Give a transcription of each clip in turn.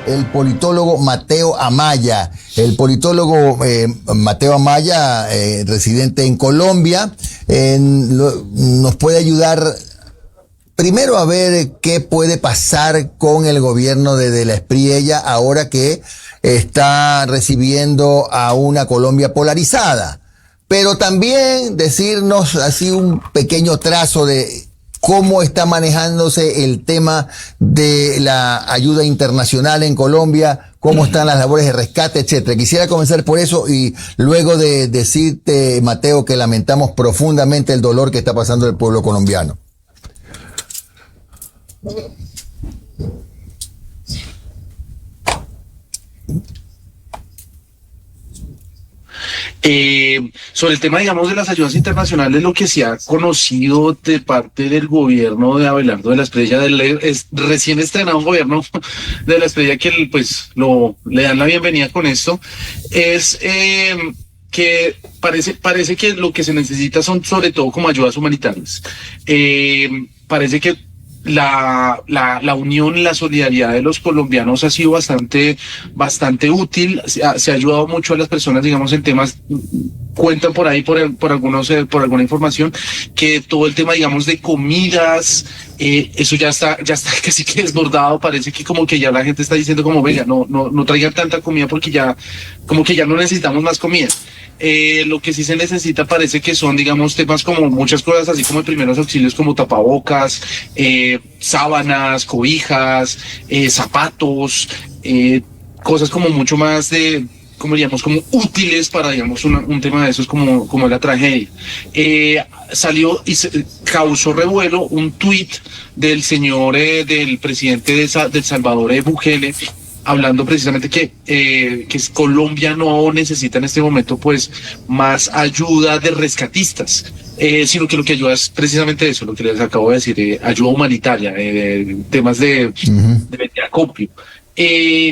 el politólogo Mateo Amaya. El politólogo Mateo Amaya, residente en Colombia, nos puede ayudar primero a ver qué puede pasar con el gobierno de De la Espriella ahora que está recibiendo a una Colombia polarizada. Pero también decirnos así un pequeño trazo de cómo está manejándose el tema de la ayuda internacional en Colombia, cómo están las labores de rescate, etcétera. Quisiera comenzar por eso y luego de decirte, Mateo, que lamentamos profundamente el dolor que está pasando el pueblo colombiano. Sobre el tema, digamos, de las ayudas internacionales, lo que se ha conocido de parte del gobierno de Abelardo de la Espriella, recién estrenado gobierno de la Espriella, que pues le dan la bienvenida con esto, es que parece que lo que se necesita son sobre todo como ayudas humanitarias. Parece que la unión, la solidaridad de los colombianos ha sido bastante útil, se ha ayudado mucho a las personas, digamos, en temas, cuentan por ahí por alguna información, que todo el tema, digamos, de comidas, eso ya está casi que desbordado. Parece que como que ya la gente está diciendo como, venga, no traigan tanta comida porque ya, como que ya no necesitamos más comida. Lo que sí se necesita parece que son, digamos, temas como muchas cosas, así como primeros auxilios como tapabocas, sábanas, cobijas, zapatos, cosas como mucho más como diríamos, como útiles para, digamos, un tema de esos como la tragedia. Salió y causó revuelo un tuit del señor, del presidente de El Salvador, Bukele, hablando precisamente que Colombia no necesita en este momento pues más ayuda de rescatistas, sino que lo que ayuda es precisamente eso, lo que les acabo de decir, ayuda humanitaria, temas de acopio.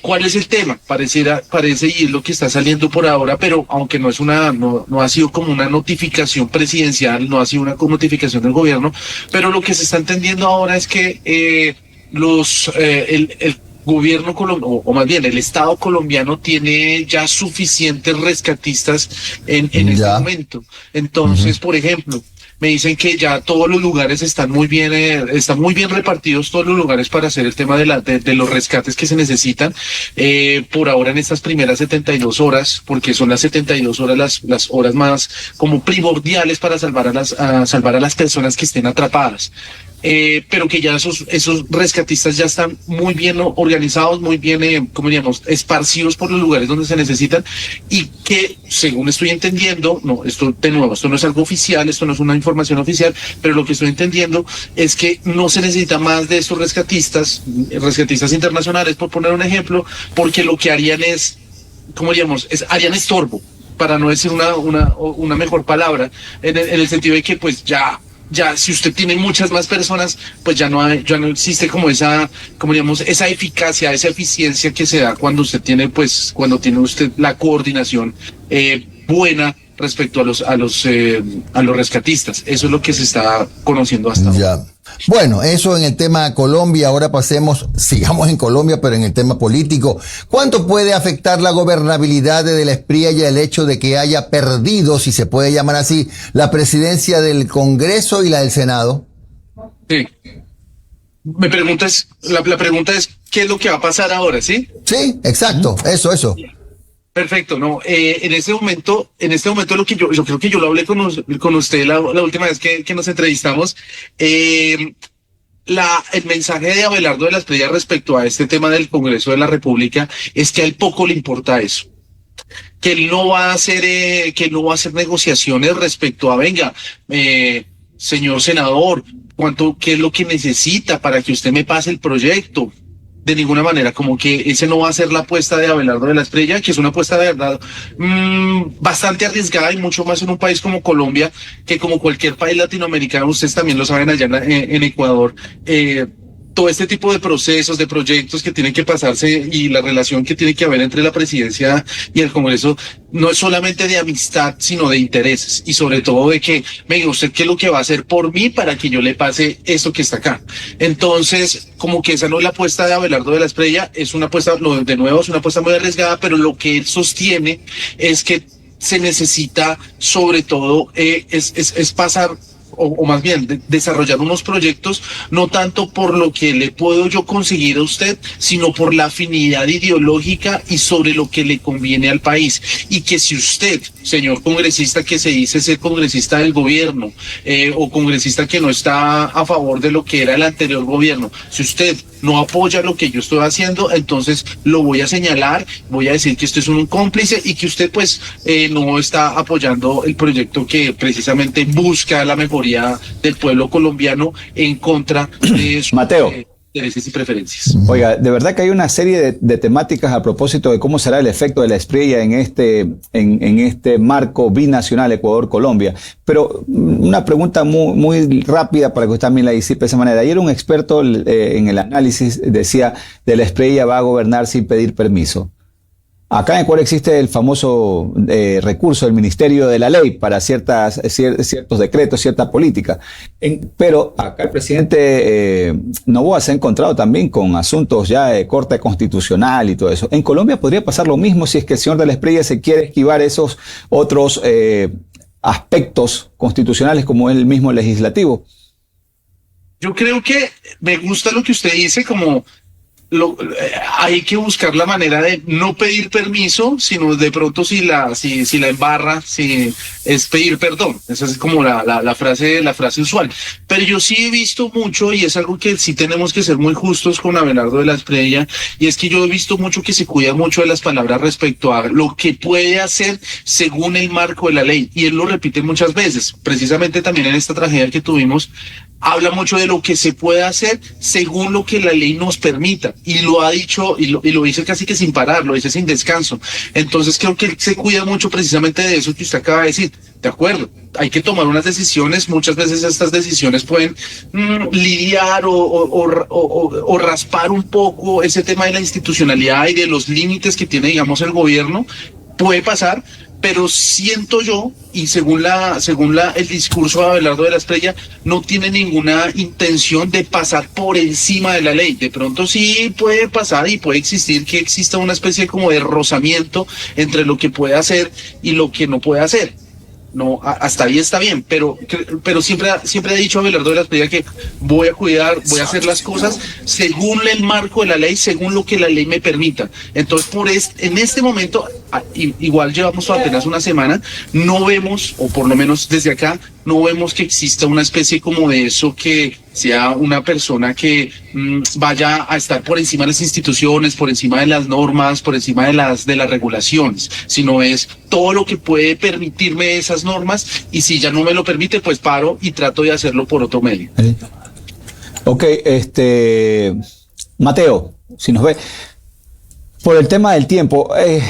¿Cuál es el tema? Parece y es lo que está saliendo por ahora, pero aunque no ha sido como una notificación presidencial, no ha sido una notificación del gobierno, pero lo que se está entendiendo ahora es que el gobierno colombiano, o más bien el Estado colombiano, tiene ya suficientes rescatistas en este momento. Entonces, por ejemplo, me dicen que ya todos los lugares están muy bien repartidos, todos los lugares para hacer el tema de los rescates que se necesitan. Por ahora, en estas primeras 72 horas, porque son las 72 horas las horas más como primordiales para salvar a las personas que estén atrapadas. Pero que ya esos rescatistas ya están muy bien organizados, muy bien, como diríamos, esparcidos por los lugares donde se necesitan, y que, según estoy entendiendo, esto no es algo oficial, esto no es una información oficial, pero lo que estoy entendiendo es que no se necesita más de estos rescatistas internacionales, por poner un ejemplo, porque lo que harían es, como diríamos, harían estorbo, para no decir una mejor palabra, en el sentido de que pues ya si usted tiene muchas más personas, pues ya no existe como digamos, esa eficacia, esa eficiencia que se da cuando tiene usted la coordinación buena respecto a los rescatistas. Eso es lo que se está conociendo hasta ahora. Bueno, eso en el tema Colombia. Ahora sigamos en Colombia, pero en el tema político. ¿Cuánto puede afectar la gobernabilidad de la Espriella el hecho de que haya perdido, si se puede llamar así, la presidencia del Congreso y la del Senado? Sí. La pregunta es, ¿qué es lo que va a pasar ahora, sí? Sí, exacto, eso. Perfecto, no. En este momento lo que yo creo que yo lo hablé con usted la última vez que nos entrevistamos. El mensaje de Abelardo de la Espriella respecto a este tema del Congreso de la República es que a él poco le importa eso. Que él no va a hacer negociaciones respecto a, venga, señor senador, ¿qué es lo que necesita para que usted me pase el proyecto? De ninguna manera, como que ese no va a ser la apuesta de Abelardo de la Espriella, que es una apuesta de verdad bastante arriesgada, y mucho más en un país como Colombia, que como cualquier país latinoamericano, ustedes también lo saben allá en Ecuador, todo este tipo de procesos, de proyectos que tienen que pasarse y la relación que tiene que haber entre la presidencia y el Congreso no es solamente de amistad, sino de intereses y sobre todo de que, venga, usted qué es lo que va a hacer por mí para que yo le pase esto que está acá. Entonces, como que esa no es la apuesta de Abelardo de la Espriella, es una apuesta, de nuevo, es una apuesta muy arriesgada, pero lo que él sostiene es que se necesita sobre todo es pasar o más bien desarrollar unos proyectos, no tanto por lo que le puedo yo conseguir a usted, sino por la afinidad ideológica y sobre lo que le conviene al país. Y que si usted, señor congresista que se dice ser congresista del gobierno, o congresista que no está a favor de lo que era el anterior gobierno, si usted no apoya lo que yo estoy haciendo, entonces lo voy a señalar, voy a decir que usted es un cómplice y que usted pues no está apoyando el proyecto que precisamente busca la mejoría del pueblo colombiano en contra de sus Mateo. Intereses y preferencias. Oiga, de verdad que hay una serie de temáticas a propósito de cómo será el efecto de la Espriella en este marco binacional Ecuador-Colombia. Pero una pregunta muy rápida para que usted también la disipe de esa manera. Ayer un experto en el análisis decía de la Espriella va a gobernar sin pedir permiso. Acá en Ecuador existe el famoso recurso del Ministerio de la Ley para ciertos decretos, cierta política. Pero acá el presidente Noboa se ha encontrado también con asuntos ya de corte constitucional y todo eso. En Colombia podría pasar lo mismo si es que el señor de la Espriella se quiere esquivar esos otros aspectos constitucionales como el mismo legislativo. Yo creo que me gusta lo que usted dice, como hay que buscar la manera de no pedir permiso, sino de pronto si la embarra, si es pedir perdón. Esa es como la frase usual. Pero yo sí he visto mucho, y es algo que sí tenemos que ser muy justos con Abelardo de la Espriella, y es que yo he visto mucho que se cuida mucho de las palabras respecto a lo que puede hacer según el marco de la ley. Y él lo repite muchas veces, precisamente también en esta tragedia que tuvimos. Habla mucho de lo que se puede hacer según lo que la ley nos permita, y lo ha dicho y lo dice casi que sin parar, lo dice sin descanso. Entonces creo que él se cuida mucho precisamente de eso que usted acaba de decir. De acuerdo, hay que tomar unas decisiones, muchas veces estas decisiones pueden lidiar o raspar un poco ese tema de la institucionalidad y de los límites que tiene, digamos, el gobierno. Puede pasar, pero siento yo, y según el discurso de Abelardo de la Espriella, no tiene ninguna intención de pasar por encima de la ley. De pronto sí puede pasar y puede existir que exista una especie como de rozamiento entre lo que puede hacer y lo que no puede hacer. No, hasta ahí está bien, pero siempre ha dicho Abelardo de la Espriella que voy a hacer las cosas según el marco de la ley, según lo que la ley me permita. Entonces, en este momento, igual llevamos apenas una semana, no vemos, o por lo menos desde acá, no vemos que exista una especie como de eso, que sea una persona que vaya a estar por encima de las instituciones, por encima de las normas, por encima de las regulaciones, sino es todo lo que puede permitirme esas normas, y si ya no me lo permite, pues paro y trato de hacerlo por otro medio. Ok, Mateo, si nos ve. Por el tema del tiempo,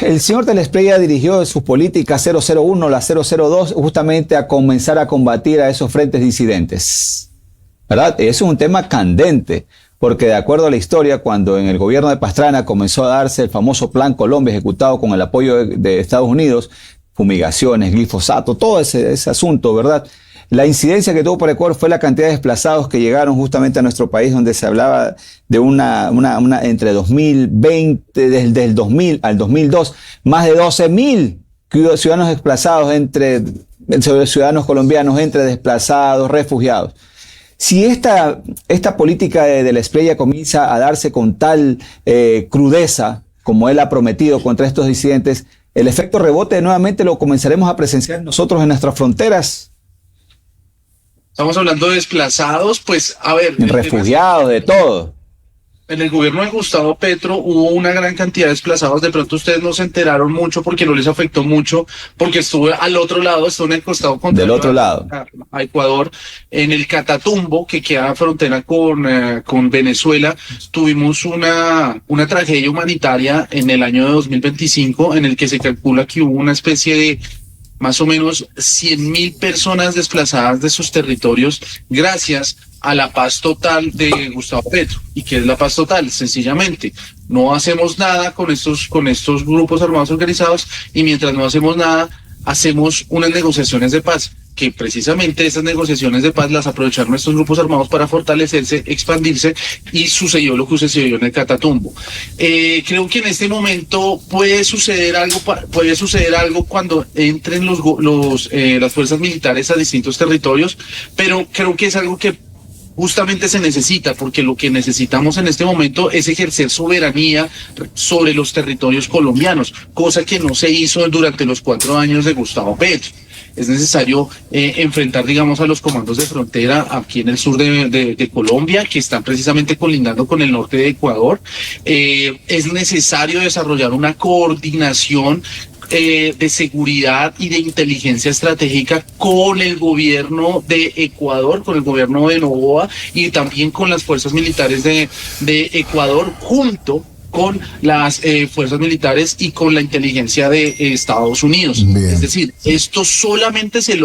el señor de la Espriella dirigió su política 001, la 002, justamente a comenzar a combatir a esos frentes disidentes, ¿verdad? Eso es un tema candente, porque de acuerdo a la historia, cuando en el gobierno de Pastrana comenzó a darse el famoso Plan Colombia ejecutado con el apoyo de Estados Unidos, fumigaciones, glifosato, todo ese asunto, ¿verdad? La incidencia que tuvo por Ecuador fue la cantidad de desplazados que llegaron justamente a nuestro país, donde se hablaba de una entre 2020, desde el 2000 al 2002, más de 12.000 ciudadanos desplazados ciudadanos colombianos, entre desplazados, refugiados. Si esta política de la Espriella comienza a darse con tal crudeza, como él ha prometido contra estos disidentes, el efecto rebote nuevamente lo comenzaremos a presenciar nosotros en nuestras fronteras. Estamos hablando de desplazados, pues, a ver. Refugiados, de todo. En el gobierno de Gustavo Petro hubo una gran cantidad de desplazados. De pronto ustedes no se enteraron mucho porque no les afectó mucho, porque estuve al otro lado, estuve en el costado contrario. Del otro lado. A Ecuador, en el Catatumbo, que queda frontera con Venezuela. Tuvimos una tragedia humanitaria en el año de 2025, en el que se calcula que hubo una especie de más o menos 100.000 personas desplazadas de sus territorios gracias a la paz total de Gustavo Petro. ¿Y qué es la paz total? Sencillamente, no hacemos nada con estos grupos armados organizados, y mientras no hacemos nada, hacemos unas negociaciones de paz, que precisamente esas negociaciones de paz las aprovecharon estos grupos armados para fortalecerse, expandirse, y sucedió lo que sucedió en el Catatumbo. Creo que en este momento puede suceder algo cuando entren las fuerzas militares a distintos territorios, pero creo que es algo que justamente se necesita, porque lo que necesitamos en este momento es ejercer soberanía sobre los territorios colombianos, cosa que no se hizo durante los 4 años de Gustavo Petro. Es necesario enfrentar, digamos, a los comandos de frontera aquí en el sur de Colombia, que están precisamente colindando con el norte de Ecuador. Es necesario desarrollar una coordinación de seguridad y de inteligencia estratégica con el gobierno de Ecuador, con el gobierno de Noboa, y también con las fuerzas militares de Ecuador, junto con las fuerzas militares y con la inteligencia de Estados Unidos. Bien. Es decir, esto solamente se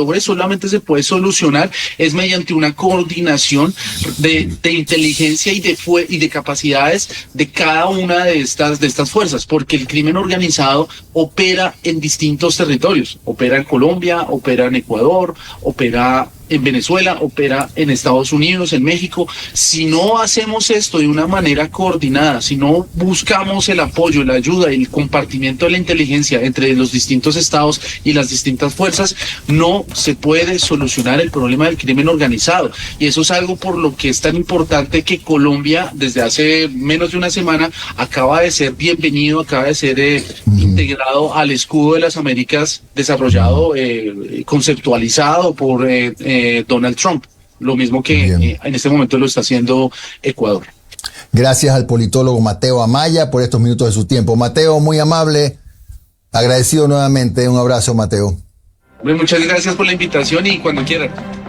puede solucionar es mediante una coordinación de inteligencia y de capacidades de cada una de estas fuerzas, porque el crimen organizado opera en distintos territorios, opera en Colombia, opera en Ecuador, opera en Venezuela, opera en Estados Unidos, en México. Si no hacemos esto de una manera coordinada, si no buscamos el apoyo, la ayuda y el compartimiento de la inteligencia entre los distintos estados y las distintas fuerzas, no se puede solucionar el problema del crimen organizado. Y eso es algo por lo que es tan importante que Colombia, desde hace menos de una semana, acaba de ser bienvenido, acaba de ser integrado al escudo de las Américas, desarrollado, conceptualizado por Donald Trump, lo mismo que en este momento lo está haciendo Ecuador. Gracias al politólogo Mateo Amaya por estos minutos de su tiempo. Mateo, muy amable, agradecido nuevamente. Un abrazo, Mateo. Muchas gracias por la invitación y cuando quieran.